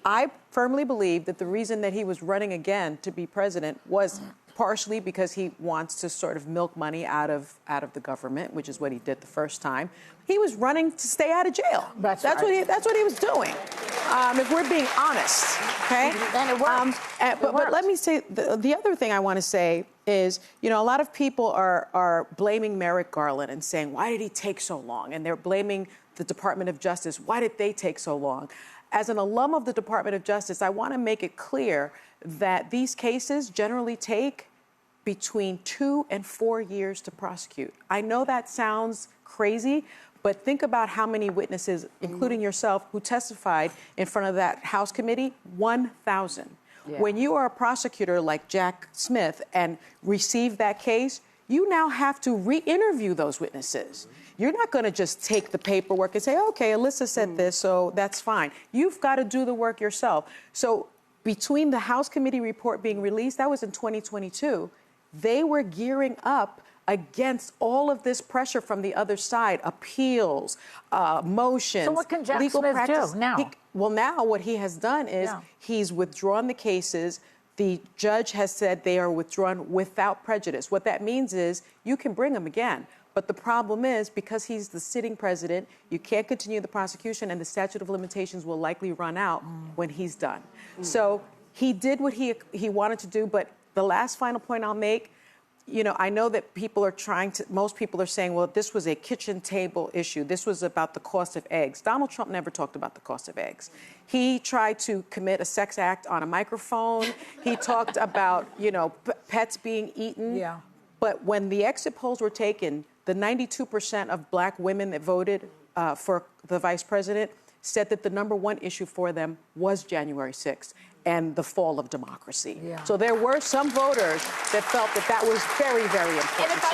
I firmly believe that the reason that he was running again to be president was partially because he wants to sort of milk money out of the government, which is what he did the first time. He was running to stay out of jail. That's right. That's what he was doing. If we're being honest, okay? And it worked. But let me say, the other thing I want to say is, you know, a lot of people are blaming Merrick Garland and saying, why did he take so long? And they're blaming the Department of Justice. Why did they take so long? As an alum of the Department of Justice, I want to make it clear that these cases generally take between 2 and 4 years to prosecute. I know that sounds crazy, but think about how many witnesses, including yourself, who testified in front of that House committee, 1,000. Yeah. When you are a prosecutor like Jack Smith and receive that case, you now have to re-interview those witnesses. You're not going to just take the paperwork and say, okay, Alyssa said this, so that's fine. You've got to do the work yourself. So between the House committee report being released, that was in 2022, they were gearing up against all of this pressure from the other side, appeals, motions, so what can Jack legal Smith practice. do now? Well, now what he has done is he's withdrawn the cases. The judge has said they are withdrawn without prejudice. What that means is you can bring them again. But the problem is, because he's the sitting president, you can't continue the prosecution, and the statute of limitations will likely run out when he's done. So he did what he wanted to do, but the last final point I'll make, you know, I know that most people are saying, well, this was a kitchen table issue. This was about the cost of eggs. Donald Trump never talked about the cost of eggs. He tried to commit a sex act on a microphone. He talked about, you know, pets being eaten. Yeah. But when the exit polls were taken, the 92% of black women that voted for the vice president said that the #1 issue for them was January 6th and the fall of democracy. Yeah. So there were some voters that felt that that was very, very important.